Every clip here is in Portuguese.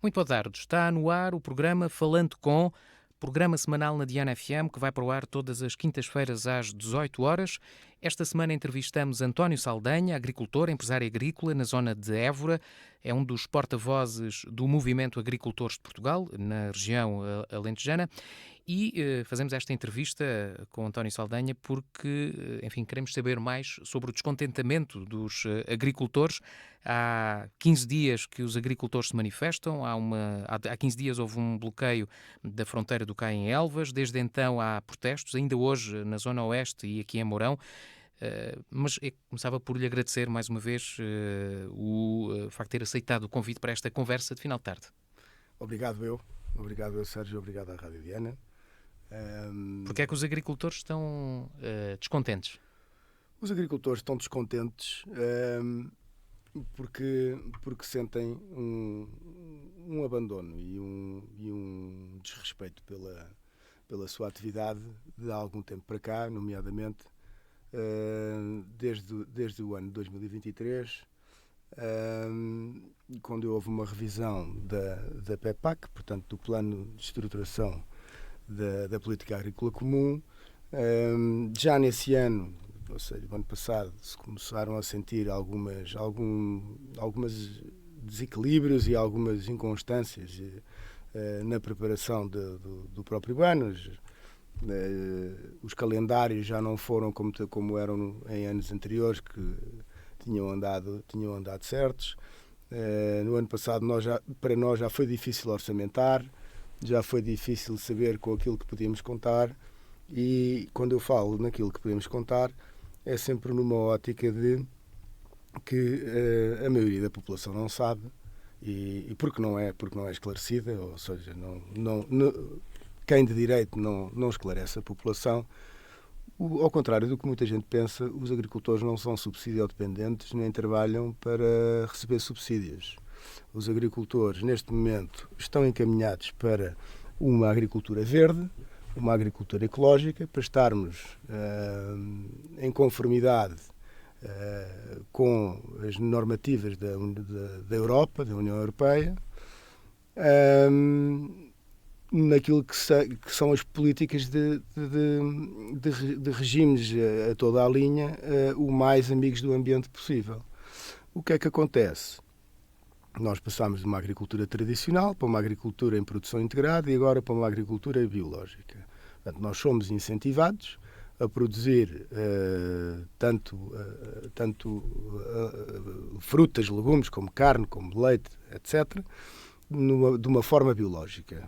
Muito boa tarde. Está no ar o programa Falando Com, programa semanal na Diana FM, que vai para o ar todas as quintas-feiras às 18 horas. Esta semana entrevistamos António Saldanha, agricultor, empresário agrícola na zona de Évora. É um dos porta-vozes do Movimento Agricultores de Portugal, na região alentejana. E fazemos esta entrevista com António Saldanha porque, enfim, queremos saber mais sobre o descontentamento dos agricultores. Há 15 dias que os agricultores se manifestam, há 15 dias houve um bloqueio da fronteira do Caio em Elvas, desde então há protestos, ainda hoje na Zona Oeste e aqui em Mourão. Mas eu começava por lhe agradecer mais uma vez o facto de ter aceitado o convite para esta conversa de final de tarde. Obrigado eu, Sérgio, obrigado à Rádio Diana. Porque é que os agricultores estão descontentes? Os agricultores estão descontentes porque sentem um abandono e um desrespeito pela sua atividade de há algum tempo para cá, nomeadamente desde o ano 2023, quando houve uma revisão da PEPAC, portanto do Plano de Estruturação da Política Agrícola Comum. Já nesse ano, ou seja, o ano passado, se começaram a sentir algumas desequilíbrios e algumas inconstâncias na preparação do próprio ano. Os calendários já não foram como eram em anos anteriores, que tinham andado certos. No ano passado para nós já foi difícil orçamentar, já foi difícil saber com aquilo que podíamos contar, e quando eu falo naquilo que podemos contar é sempre numa ótica de que a maioria da população não sabe e porque não é esclarecida, ou seja, quem de direito não esclarece a população. Ao contrário do que muita gente pensa, os agricultores não são subsídio-dependentes nem trabalham para receber subsídios. Os agricultores, neste momento, estão encaminhados para uma agricultura verde, uma agricultura ecológica, para estarmos em conformidade com as normativas da Europa, da União Europeia, naquilo que são as políticas de regimes a toda a linha, o mais amigos do ambiente possível. O que é que acontece? Nós passámos de uma agricultura tradicional para uma agricultura em produção integrada e agora para uma agricultura biológica. Portanto, nós somos incentivados a produzir tanto frutas, legumes, como carne, como leite, etc., de uma forma biológica.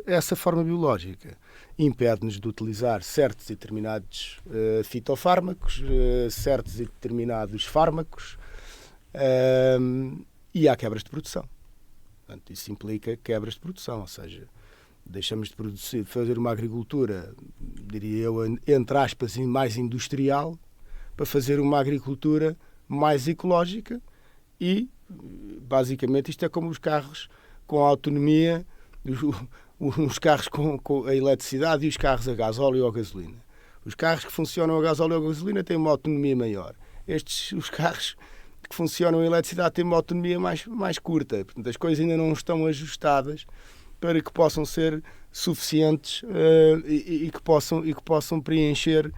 Essa forma biológica impede-nos de utilizar certos e determinados fitofármacos, certos e determinados fármacos, e há quebras de produção. Portanto, isso implica quebras de produção, ou seja, deixamos de fazer uma agricultura, diria eu, entre aspas, mais industrial, para fazer uma agricultura mais ecológica e, basicamente, isto é como os carros com autonomia, os carros com a eletricidade e os carros a gasóleo ou a gasolina. Os carros que funcionam a gasóleo ou a gasolina têm uma autonomia maior. Os carros que funcionam a eletricidade têm uma autonomia mais curta. Portanto, as coisas ainda não estão ajustadas para que possam ser suficientes e que possam preencher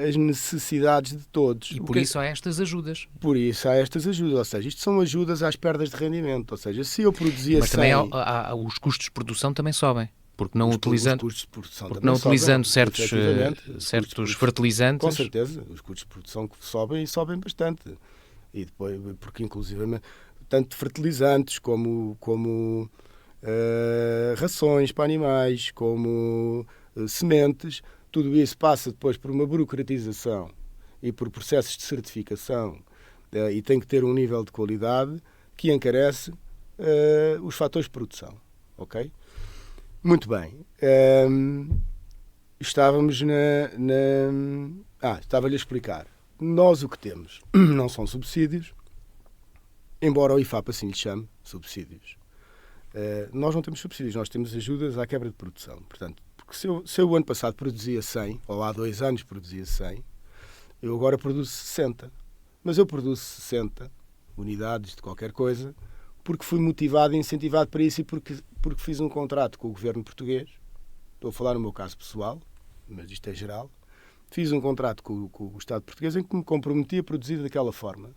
as necessidades de todos. E por isso há estas ajudas. Por isso há estas ajudas, ou seja, isto são ajudas às perdas de rendimento, ou seja, se eu produzia Mas também os custos de produção também sobem, porque não utilizando certos fertilizantes. Com certeza, os custos de produção sobem e sobem bastante. E depois, porque inclusivamente, tanto fertilizantes como rações para animais, como sementes, tudo isso passa depois por uma burocratização e por processos de certificação e tem que ter um nível de qualidade que encarece os fatores de produção. Ok? Muito bem. Estava-lhe a explicar. Nós o que temos não são subsídios, embora o IFAP assim lhe chame subsídios. Nós não temos subsídios, nós temos ajudas à quebra de produção. Portanto, porque se eu o ano passado produzia 100, ou há 2 anos produzia 100, eu agora produzo 60. Mas eu produzo 60 unidades de qualquer coisa porque fui motivado e incentivado para isso e porque fiz um contrato com o governo português. Estou a falar no meu caso pessoal, mas isto é geral. Fiz um contrato com o Estado português em que me comprometi a produzir daquela forma.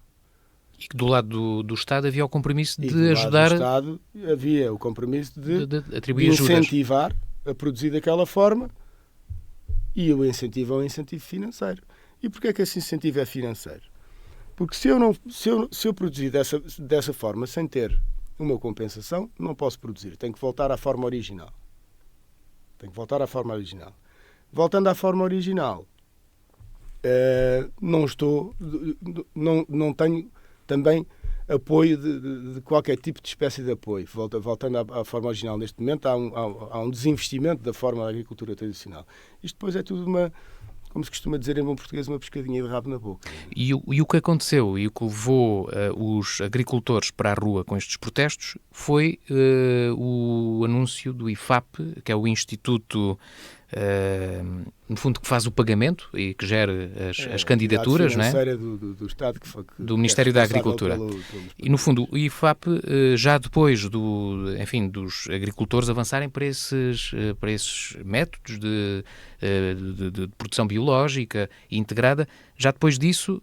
E que do lado do Estado havia o compromisso E de do ajudar... lado do Estado havia o compromisso de atribuir incentivar a produzir daquela forma, e o incentivo é um incentivo financeiro. E porquê é que esse incentivo é financeiro? Porque se eu produzir dessa forma sem ter uma compensação, não posso produzir. Tenho que voltar à forma original. Voltando à forma original, não tenho também apoio de qualquer tipo de espécie de apoio. Voltando à forma original, neste momento há um desinvestimento da forma da agricultura tradicional. Isto depois é tudo como se costuma dizer em bom português, uma pescadinha de rabo na boca. E o que aconteceu e o que levou os agricultores para a rua com estes protestos foi o anúncio do IFAP, que é o Instituto, no fundo, que faz o pagamento e que gera as candidaturas, não é? do Estado, do Ministério da Agricultura. E, no fundo, o IFAP, já depois dos agricultores avançarem para esses métodos de produção biológica e integrada, já depois disso,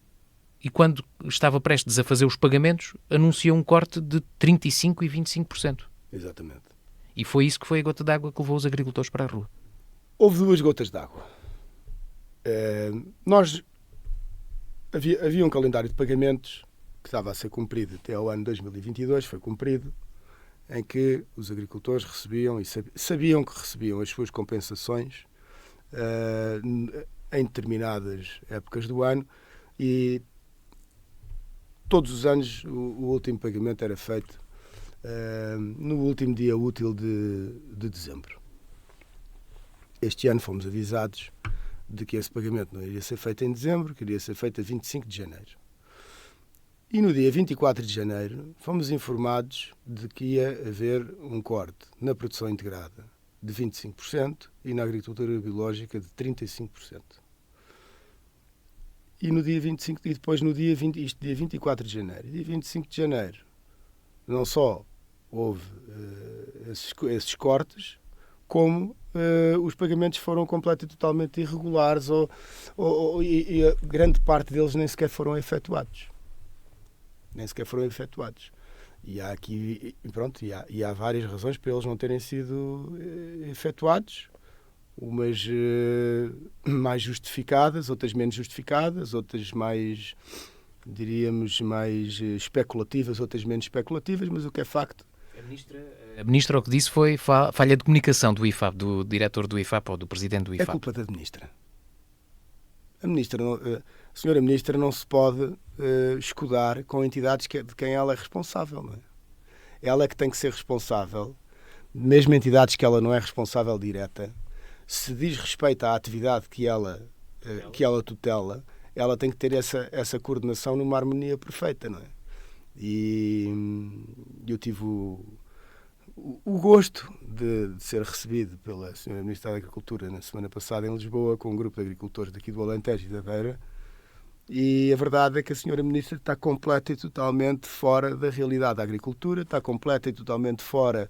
e quando estava prestes a fazer os pagamentos, anunciou um corte de 35% e 25%. Exatamente. E foi isso que foi a gota d'água que levou os agricultores para a rua. Houve duas gotas d'água. Havia um calendário de pagamentos que estava a ser cumprido até ao ano 2022, foi cumprido, em que os agricultores recebiam e sabiam que recebiam as suas compensações em determinadas épocas do ano, e todos os anos o último pagamento era feito no último dia útil de dezembro. Este ano fomos avisados de que esse pagamento não iria ser feito em dezembro, que iria ser feito a 25 de janeiro. E no dia 24 de janeiro fomos informados de que ia haver um corte na produção integrada de 25% e na agricultura biológica de 35%. E no dia 25, e depois no dia 24 de janeiro. Dia 25 de janeiro não só houve esses cortes, como os pagamentos foram completamente e totalmente irregulares e a grande parte deles nem sequer foram efetuados. E há aqui, e há várias razões para eles não terem sido efetuados, umas mais justificadas, outras menos justificadas, outras mais, diríamos, mais especulativas, outras menos especulativas, mas o que é facto... A ministra o que disse foi falha de comunicação do IFAP, do diretor do IFAP ou do presidente do IFAP. É culpa da ministra. A senhora ministra não se pode escudar com entidades de quem ela é responsável. Não é? Ela é que tem que ser responsável, mesmo entidades que ela não é responsável direta, se diz respeito à atividade que ela tutela, ela tem que ter essa coordenação numa harmonia perfeita, não é? E eu tive o gosto de ser recebido pela Sra. Ministra da Agricultura na semana passada em Lisboa, com um grupo de agricultores daqui do Alentejo e da Beira, e a verdade é que a Sra. Ministra está completa e totalmente fora da realidade da agricultura, está completa e totalmente fora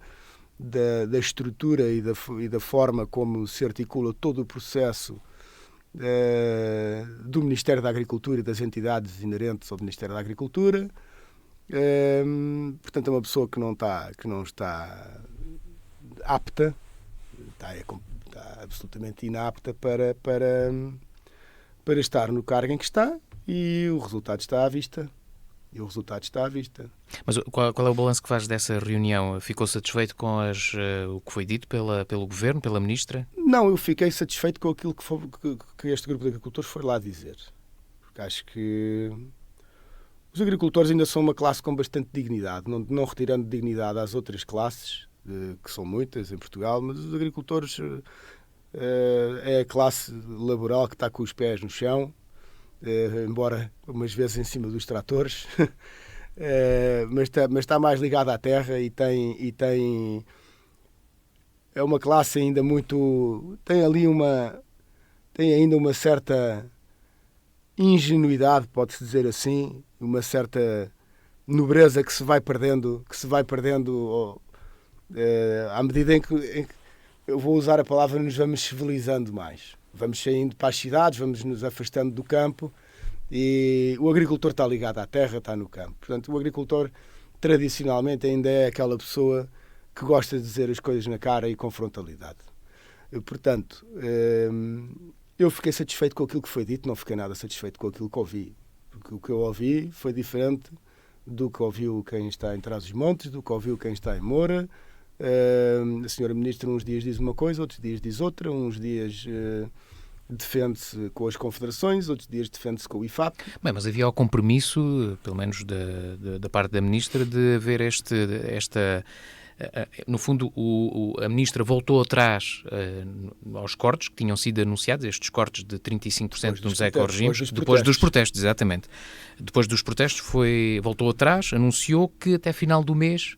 da estrutura e da forma como se articula todo o processo do Ministério da Agricultura e das entidades inerentes ao Ministério da Agricultura. Portanto, é uma pessoa que não está apta, está absolutamente inapta para estar no cargo em que está, e o resultado está à vista. Mas qual é o balanço que faz dessa reunião? Ficou satisfeito com o que foi dito pelo Governo, pela Ministra? Não, eu fiquei satisfeito com aquilo que este grupo de agricultores foi lá dizer. Porque acho que os agricultores ainda são uma classe com bastante dignidade, não retirando dignidade às outras classes, que são muitas em Portugal, mas os agricultores é a classe laboral que está com os pés no chão, embora umas vezes em cima dos tratores, mas está mais ligada à terra e tem é uma classe ainda muito... tem ainda uma certa ingenuidade, pode-se dizer assim, uma certa nobreza que se vai perdendo à medida em que eu vou usar a palavra, nos vamos civilizando mais. Vamos saindo para as cidades, vamos nos afastando do campo, e o agricultor está ligado à terra, está no campo. Portanto, o agricultor tradicionalmente ainda é aquela pessoa que gosta de dizer as coisas na cara e com frontalidade. Portanto, eu fiquei satisfeito com aquilo que foi dito, não fiquei nada satisfeito com aquilo que ouvi. Porque o que eu ouvi foi diferente do que ouviu quem está em Trás-os-Montes, do que ouviu quem está em Moura. A senhora Ministra uns dias diz uma coisa, outros dias diz outra, uns dias defende-se com as confederações, outros dias defende-se com o IFAP. Bem, mas havia o compromisso, pelo menos da parte da Ministra, de haver esta... No fundo, a Ministra voltou atrás aos cortes que tinham sido anunciados, estes cortes de 35% nos eco-regimes, depois dos protestos, exatamente. Depois dos protestos voltou atrás, anunciou que até final do mês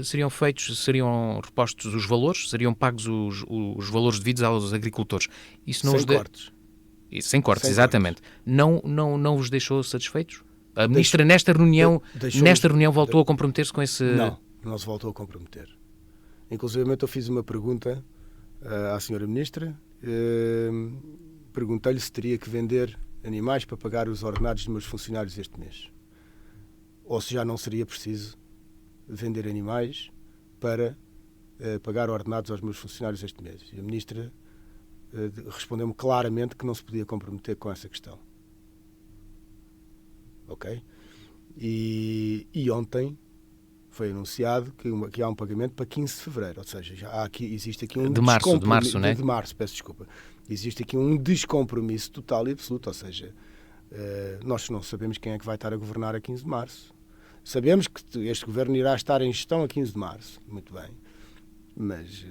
seriam repostos os valores, seriam pagos os valores devidos aos agricultores. Isso não cortes. Sem cortes, exatamente. Cortes. Não vos deixou satisfeitos? A Ministra, nesta reunião voltou a comprometer-se com esse... Não se voltou a comprometer. Inclusive, eu fiz uma pergunta à senhora Ministra. Perguntei-lhe se teria que vender animais para pagar os ordenados dos meus funcionários este mês. Ou se já não seria preciso vender animais para pagar ordenados aos meus funcionários este mês. E a Ministra respondeu-me claramente que não se podia comprometer com essa questão. Ok? E ontem foi anunciado que há um pagamento para 15 de fevereiro, ou seja, existe aqui um de março, né? De março, peço desculpa. Existe aqui um descompromisso total e absoluto, ou seja, nós não sabemos quem é que vai estar a governar a 15 de março. Sabemos que este governo irá estar em gestão a 15 de março, muito bem, mas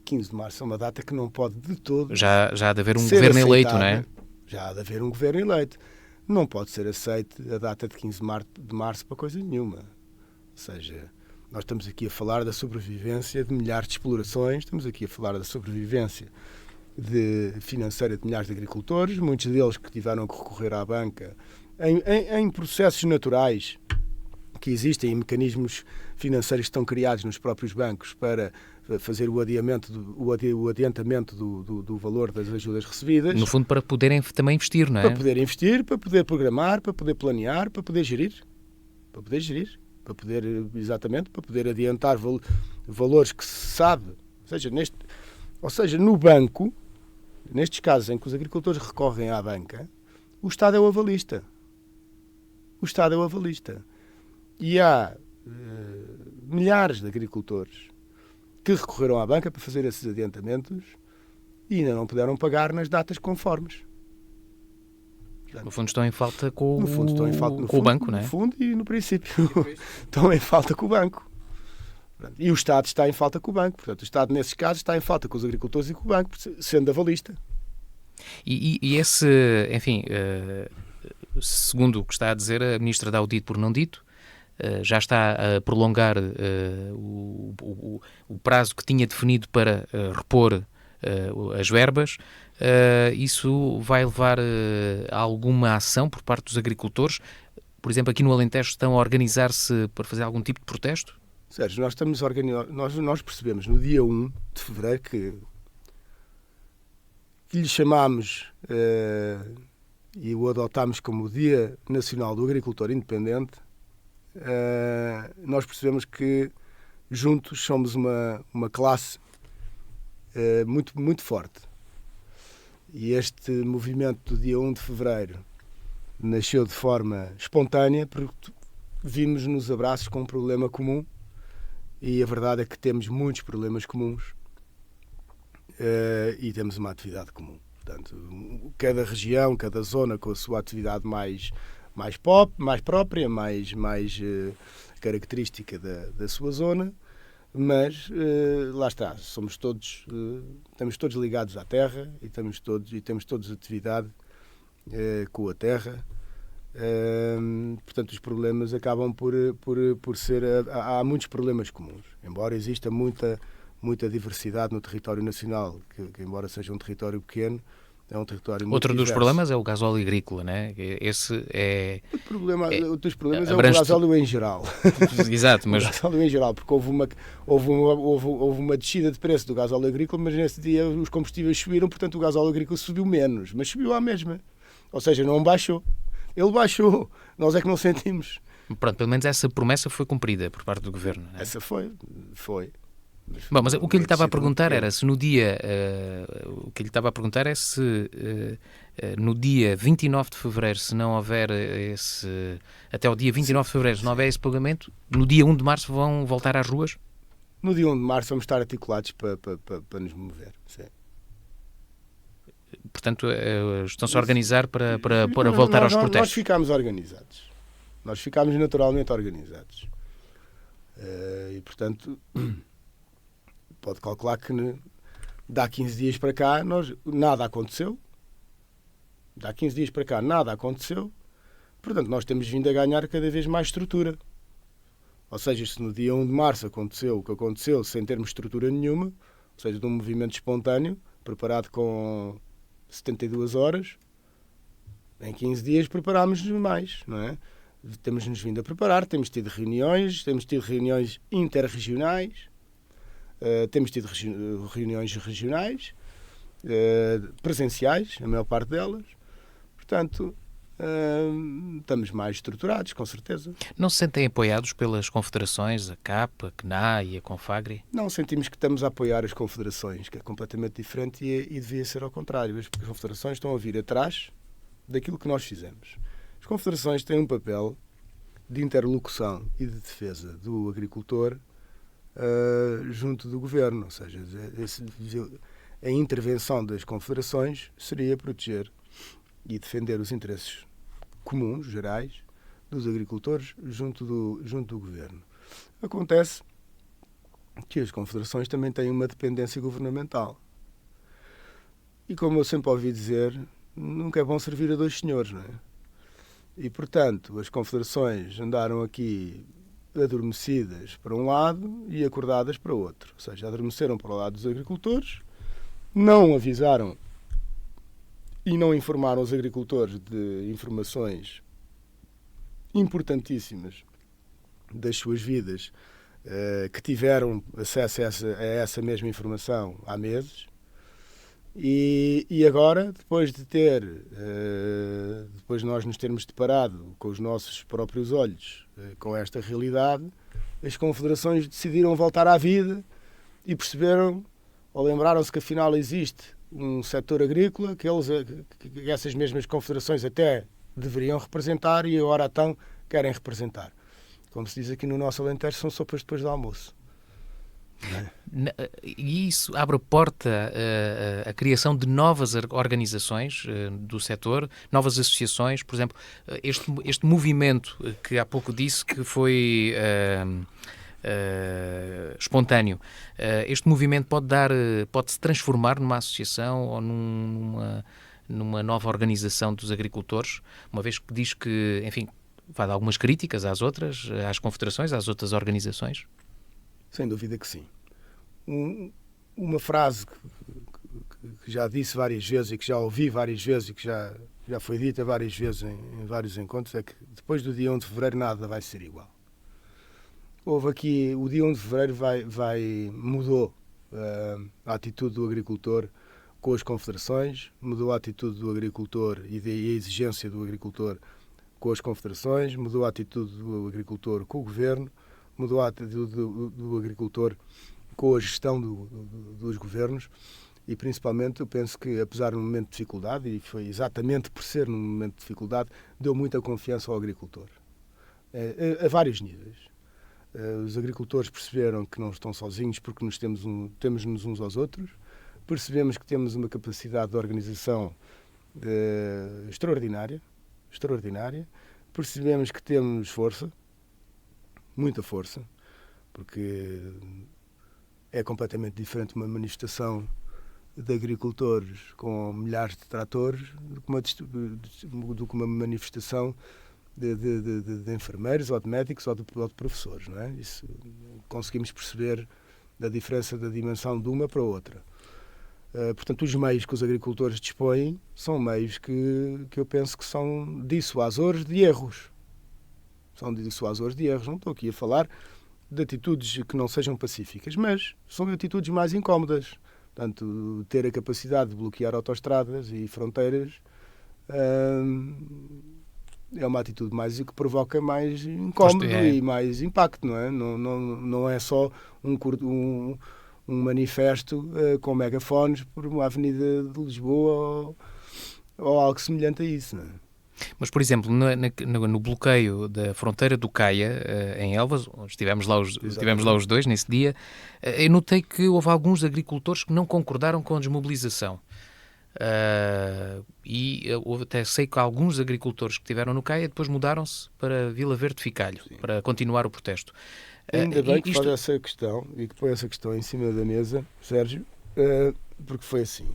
15 de março é uma data que não pode de todo... Já há de haver um governo eleito, não é? Já há de haver um governo eleito. Não pode ser aceite a data de 15 de março para coisa nenhuma. Ou seja, nós estamos aqui a falar da sobrevivência de milhares de explorações, estamos aqui a falar da sobrevivência financeira de milhares de agricultores, muitos deles que tiveram que recorrer à banca em processos naturais que existem, em mecanismos financeiros que estão criados nos próprios bancos para fazer o adiantamento do valor das ajudas recebidas. No fundo, para poderem também investir, não é? Para poder investir, para poder programar, para poder planear, para poder gerir. Para poder adiantar valores que se sabe, ou seja, no banco, nestes casos em que os agricultores recorrem à banca, o Estado é o avalista. E há milhares de agricultores que recorreram à banca para fazer esses adiantamentos e ainda não puderam pagar nas datas conformes. No fundo estão em falta com o banco, não é? No fundo e no princípio. Estão em falta com o banco. E o Estado está em falta com o banco. Portanto, o Estado, nesses casos, está em falta com os agricultores e com o banco, sendo avalista. E esse, enfim, segundo o que está a dizer, a Ministra dá o dito por não dito, já está a prolongar o prazo que tinha definido para repor as verbas. Isso vai levar a alguma ação por parte dos agricultores? Por exemplo, aqui no Alentejo estão a organizar-se para fazer algum tipo de protesto? Sérgio, nós estamos nós percebemos no dia 1 de fevereiro que lhe chamámos e o adotámos como o Dia Nacional do Agricultor Independente. Nós percebemos que juntos somos uma classe muito, muito forte. E este movimento do dia 1 de fevereiro nasceu de forma espontânea porque vimos nos abraços com um problema comum e a verdade é que temos muitos problemas comuns e temos uma atividade comum. Portanto, cada região, cada zona com a sua atividade mais própria, mais característica da sua zona, mas lá está, estamos todos ligados à terra e temos todos atividade com a terra. Portanto, os problemas acabam por ser... Há muitos problemas comuns, embora exista muita diversidade no território nacional, que embora seja um território pequeno, É um território muito Outro dos diverso. problemas é o gasóleo agrícola, né? Esse é... Outro dos problemas é o abrange-te- gasóleo em geral. Exato, O mas gasóleo em geral, porque houve uma descida de preço do gasóleo agrícola, mas nesse dia os combustíveis subiram, portanto o gasóleo agrícola subiu menos, mas subiu à mesma. Ou seja, não baixou. Ele baixou. Nós é que não sentimos. pronto, pelo menos essa promessa foi cumprida por parte do Governo, né? Essa foi. Bom, mas o que eu lhe estava a Uma descida perguntar muito era se no dia... o que eu lhe estava a perguntar é se no dia 29 de fevereiro, se não houver esse... Até o dia 29 de fevereiro, se não houver esse pagamento, no dia 1 de março vão voltar às ruas? No dia 1 de março vamos estar articulados para nos mover. Sim. Portanto, estão-se a organizar para voltar aos protestos. Nós ficámos organizados. Nós ficámos naturalmente organizados. E, portanto, pode calcular que de há 15 dias para cá nada aconteceu. De há 15 dias para cá nada aconteceu. Portanto, nós temos vindo a ganhar cada vez mais estrutura. Ou seja, se no dia 1 de março aconteceu o que aconteceu sem termos estrutura nenhuma, ou seja, de um movimento espontâneo, preparado com 72 horas, em 15 dias preparámos-nos mais, não é? Temos-nos vindo a preparar, temos tido reuniões interregionais, temos tido reuniões regionais, presenciais, a maior parte delas. Portanto, estamos mais estruturados, com certeza. Não se sentem apoiados pelas confederações, a CAP, a CNA e a Confagri? Não, sentimos que estamos a apoiar as confederações, que é completamente diferente e devia ser ao contrário. As confederações estão a vir atrás daquilo que nós fizemos. As confederações têm um papel de interlocução e de defesa do agricultor junto do governo. Ou seja, a intervenção das confederações seria proteger e defender os interesses comuns, gerais, dos agricultores junto do governo. Acontece que as confederações também têm uma dependência governamental. E como eu sempre ouvi dizer, nunca é bom servir a dois senhores, não é? E, portanto, as confederações andaram aqui adormecidas para um lado e acordadas para o outro. Ou seja, adormeceram para o lado dos agricultores, não avisaram e não informaram os agricultores de informações importantíssimas das suas vidas, que tiveram acesso a essa mesma informação há meses. E agora, depois nós nos termos deparado com os nossos próprios olhos com esta realidade, as confederações decidiram voltar à vida e perceberam, ou lembraram-se que afinal existe um setor agrícola que essas mesmas confederações até deveriam representar e agora então querem representar. Como se diz aqui no nosso Alentejo, são sopas depois do almoço. E isso abre porta à criação de novas organizações do setor, novas associações, por exemplo, este movimento que há pouco disse que foi espontâneo. Este movimento pode-se transformar numa associação ou numa nova organização dos agricultores, uma vez que diz que, enfim, vai dar algumas críticas às outras, às confederações, às outras organizações? Sem dúvida que sim. Uma frase que já disse várias vezes e que já ouvi várias vezes e que já foi dita várias vezes em vários encontros é que depois do dia 1 de fevereiro nada vai ser igual. Houve aqui, o dia 1 de fevereiro mudou a atitude do agricultor com as confederações, mudou a atitude do agricultor e a exigência do agricultor com as confederações, mudou a atitude do agricultor com o governo, mudou a atitude do agricultor com a gestão dos governos e, principalmente, eu penso que, apesar de um momento de dificuldade, e foi exatamente por ser num momento de dificuldade, deu muita confiança ao agricultor, a vários níveis. Os agricultores perceberam que não estão sozinhos porque temos-nos uns aos outros, percebemos que temos uma capacidade de organização extraordinária, percebemos que temos força, muita força, porque é completamente diferente uma manifestação de agricultores com milhares de tratores do que uma manifestação de enfermeiros ou de médicos ou de professores, não é? Isso conseguimos perceber a diferença da dimensão de uma para outra. Portanto, os meios que os agricultores dispõem são meios que eu penso que são dissuasores de erros. São dissuasores de erros. Não estou aqui a falar de atitudes que não sejam pacíficas, mas são atitudes mais incómodas. Portanto, ter a capacidade de bloquear autoestradas e fronteiras é uma atitude que provoca mais incómodo e mais impacto, não é? Não é só um manifesto com megafones por uma avenida de Lisboa ou algo semelhante a isso, não é? Mas, por exemplo, no bloqueio da fronteira do Caia, em Elvas, onde estivemos lá os dois nesse dia, eu notei que houve alguns agricultores que não concordaram com a desmobilização. Até sei que alguns agricultores que estiveram no Caia depois mudaram-se para Vila Verde de Ficalho, para continuar o protesto. Ainda bem que faz essa questão e que põe essa questão em cima da mesa, Sérgio, porque foi assim.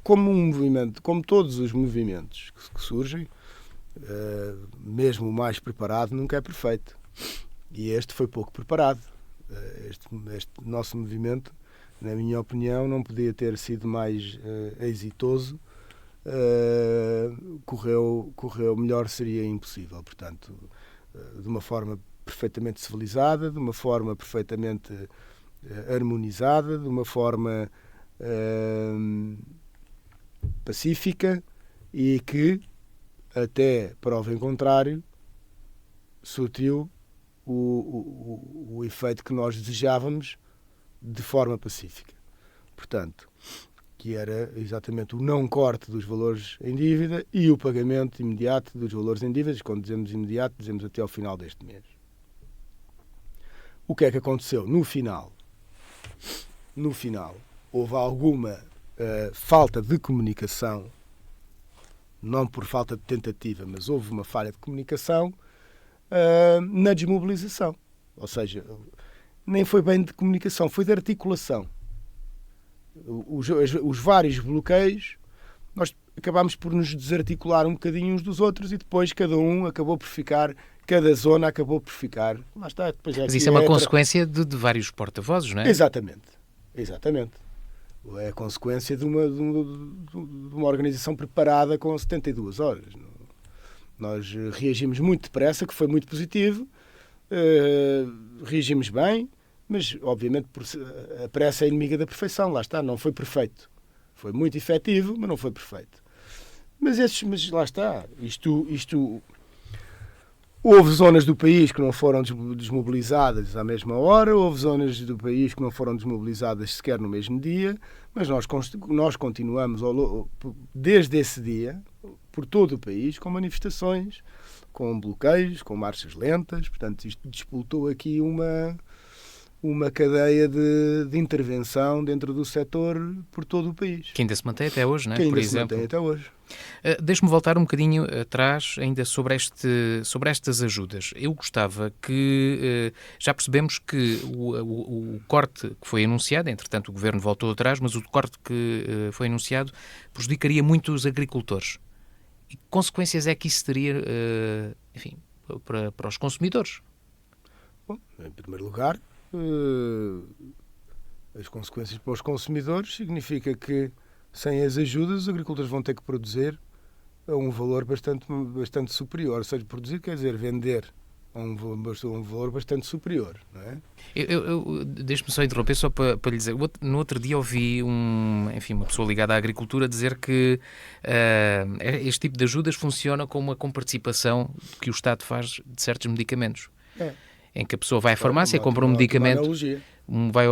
Como todos os movimentos que surgem, mesmo o mais preparado nunca é perfeito. E este foi pouco preparado. Este nosso movimento, na minha opinião, não podia ter sido mais exitoso. Correu melhor, seria impossível. Portanto, de uma forma perfeitamente civilizada, de uma forma perfeitamente harmonizada, de uma forma pacífica e que, até prova em contrário, surtiu o efeito que nós desejávamos de forma pacífica. Portanto, que era exatamente o não corte dos valores em dívida e o pagamento imediato dos valores em dívidas. Quando dizemos imediato, dizemos até ao final deste mês. O que é que aconteceu? No final, houve alguma falta de comunicação, não por falta de tentativa, mas houve uma falha de comunicação na desmobilização. Ou seja, nem foi bem de comunicação, foi de articulação. Os vários bloqueios, nós acabámos por nos desarticular um bocadinho uns dos outros e depois cada zona acabou por ficar. Lá está, depois mas isso é uma consequência de vários porta-vozes, não é? Exatamente. É a consequência de uma organização preparada com 72 horas. Nós reagimos muito depressa, que foi muito positivo, reagimos bem, mas obviamente a pressa é inimiga da perfeição, lá está, não foi perfeito. Foi muito efetivo, mas não foi perfeito. Mas lá está, isto houve zonas do país que não foram desmobilizadas à mesma hora, houve zonas do país que não foram desmobilizadas sequer no mesmo dia, mas nós continuamos desde esse dia, por todo o país, com manifestações, com bloqueios, com marchas lentas. Portanto, isto despoltou aqui uma cadeia de intervenção dentro do setor por todo o país. Que ainda se mantém até hoje, não é? Que ainda se mantém até hoje. Deixe-me voltar um bocadinho atrás ainda sobre estas ajudas. Eu gostava que, já percebemos que o corte que foi anunciado, entretanto o Governo voltou atrás, mas o corte que foi anunciado prejudicaria muito os agricultores. E que consequências é que isso teria, enfim, para os consumidores? Bom, em primeiro lugar, as consequências para os consumidores significa que sem as ajudas os agricultores vão ter que produzir a um valor bastante superior. Ou seja, produzir quer dizer vender a um valor bastante superior, não é? Deixe-me só interromper, só para lhe dizer. No outro dia ouvi uma pessoa ligada à agricultura dizer que este tipo de ajudas funciona como uma comparticipação que o Estado faz de certos medicamentos. Em que a pessoa vai à farmácia, compra um medicamento, vai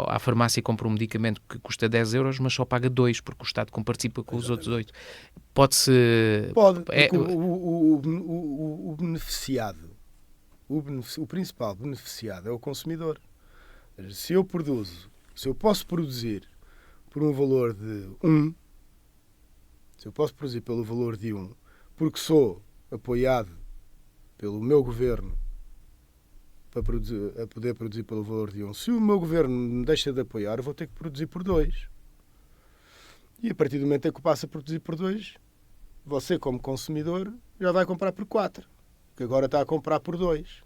à farmácia e compra um medicamento que custa 10 euros, mas só paga 2, porque o Estado comparticipa com os outros 8. Pode, porque o beneficiado, o principal beneficiado é o consumidor. Se eu posso produzir por um valor de 1, se eu posso produzir pelo valor de 1, porque sou apoiado pelo meu governo a poder produzir pelo valor de 1. Se o meu governo me deixa de apoiar, eu vou ter que produzir por 2. E a partir do momento em que eu passo a produzir por 2, você, como consumidor, já vai comprar por 4. Porque agora está a comprar por 2.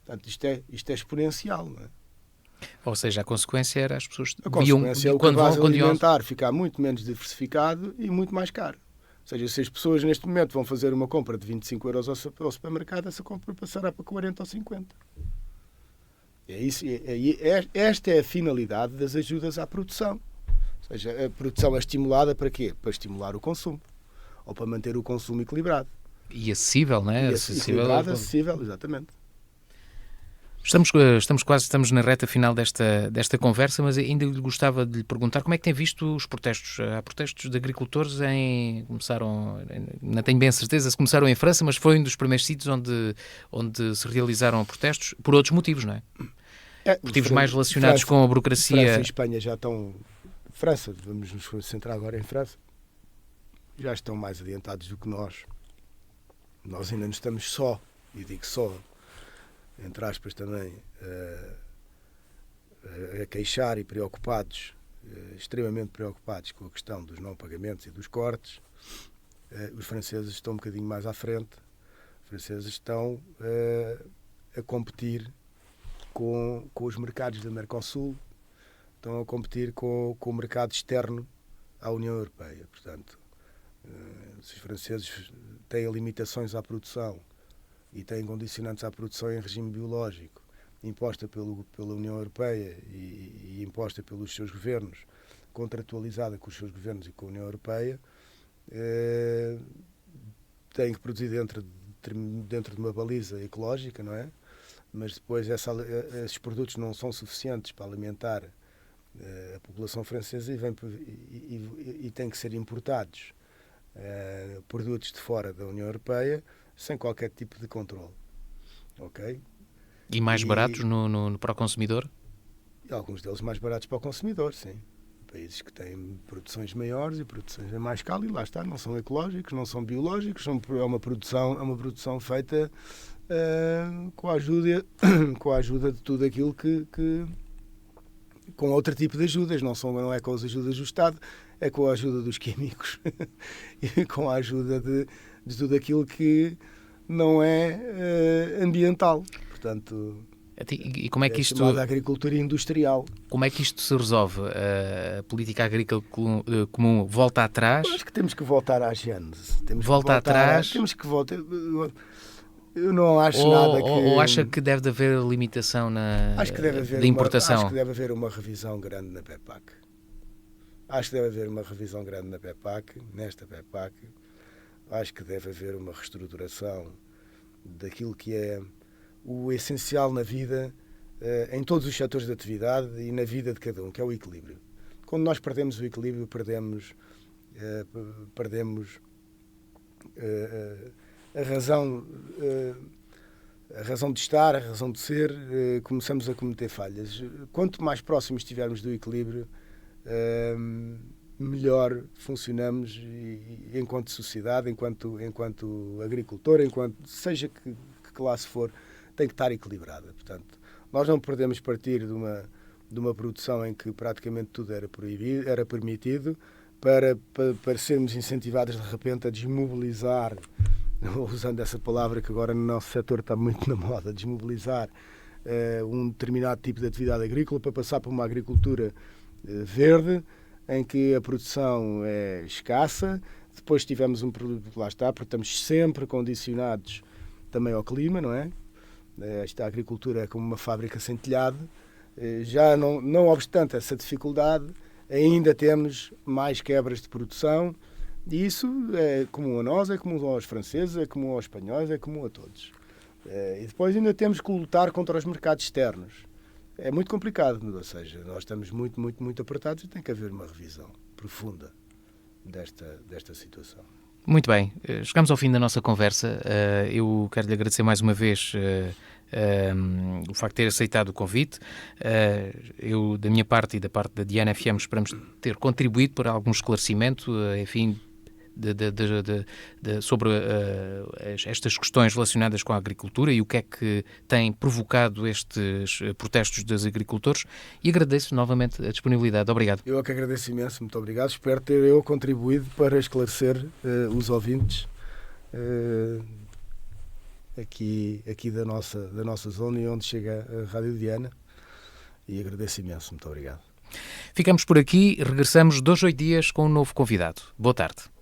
Portanto, isto é exponencial, não é? Ou seja, a consequência era as pessoas A viam consequência é o quando cabaz vão, quando iam... alimentar ficar muito menos diversificado e muito mais caro. Ou seja, se as pessoas neste momento vão fazer uma compra de 25 euros ao supermercado, essa compra passará para 40 ou 50. É isso, esta é a finalidade das ajudas à produção. Ou seja, a produção é estimulada para quê? Para estimular o consumo. Ou para manter o consumo equilibrado. E acessível, não é? Equilibrado, acessível, exatamente. Estamos na reta final desta conversa, mas ainda gostava de lhe perguntar como é que tem visto os protestos. Há protestos de agricultores começaram, não tenho bem a certeza se começaram em França, mas foi um dos primeiros sítios onde se realizaram protestos, por outros motivos, não é? Motivos mais relacionados com a burocracia. França e Espanha já estão... França, vamos nos concentrar agora em França, já estão mais adiantados do que nós. Nós ainda não estamos só, e digo só, entre aspas também, a queixar e preocupados, extremamente preocupados com a questão dos não pagamentos e dos cortes. Os franceses estão um bocadinho mais à frente. Os franceses estão a competir com os mercados da Mercosul, estão a competir com o mercado externo à União Europeia. Portanto, se os franceses têm limitações à produção e têm condicionantes à produção em regime biológico, imposta pela União Europeia e imposta pelos seus governos, contratualizada com os seus governos e com a União Europeia, têm que produzir dentro de uma baliza ecológica, não é? Mas depois esses produtos não são suficientes para alimentar a população francesa e têm que ser importados produtos de fora da União Europeia sem qualquer tipo de controle. Ok? E mais baratos para o consumidor? Alguns deles mais baratos para o consumidor, sim. Países que têm produções maiores e produções a mais escala, e lá está, não são ecológicos, não são biológicos, é uma produção feita com a ajuda de tudo aquilo que com outro tipo de ajudas, não é com as ajudas do Estado, é com a ajuda dos químicos e com a ajuda de tudo aquilo que não é ambiental. Portanto, e como é que isto, chamada agricultura industrial. Como é que isto se resolve? A política agrícola comum volta atrás? Eu acho que temos que voltar à gênese. Temos que voltar. Eu não acho nada que... Ou acha que deve haver limitação da importação? Acho que deve haver uma revisão grande na PEPAC. Nesta PEPAC. Acho que deve haver uma reestruturação daquilo que é o essencial na vida, em todos os setores de atividade e na vida de cada um, que é o equilíbrio. Quando nós perdemos o equilíbrio, perdemos a razão de estar, a razão de ser, começamos a cometer falhas. Quanto mais próximos estivermos do equilíbrio, melhor funcionamos enquanto sociedade, enquanto agricultor, seja que classe for, tem que estar equilibrada. Portanto, nós não podemos partir de uma produção em que praticamente tudo era permitido para sermos incentivados de repente a desmobilizar, usando essa palavra que agora no nosso setor está muito na moda, desmobilizar um determinado tipo de atividade agrícola para passar para uma agricultura verde, em que a produção é escassa. Depois tivemos um produto, lá está, porque estamos sempre condicionados também ao clima, não é? Esta agricultura é como uma fábrica sem telhado. Já não obstante essa dificuldade, ainda temos mais quebras de produção, e isso é comum a nós, é comum aos franceses, é comum aos espanhóis, é comum a todos. E depois ainda temos que lutar contra os mercados externos. É muito complicado, ou seja, nós estamos muito, muito, muito apertados e tem que haver uma revisão profunda desta situação. Muito bem, chegamos ao fim da nossa conversa. Eu quero lhe agradecer mais uma vez o facto de ter aceitado o convite. Eu, da minha parte e da parte da Diana FM, esperamos ter contribuído para algum esclarecimento, enfim, sobre estas questões relacionadas com a agricultura e o que é que tem provocado estes protestos dos agricultores, e agradeço novamente a disponibilidade. Obrigado. Eu é que agradeço imenso, muito obrigado. Espero ter eu contribuído para esclarecer os ouvintes aqui da nossa zona e onde chega a Rádio Diana, e agradeço imenso. Muito obrigado. Ficamos por aqui, regressamos 2 a 8 dias com um novo convidado. Boa tarde.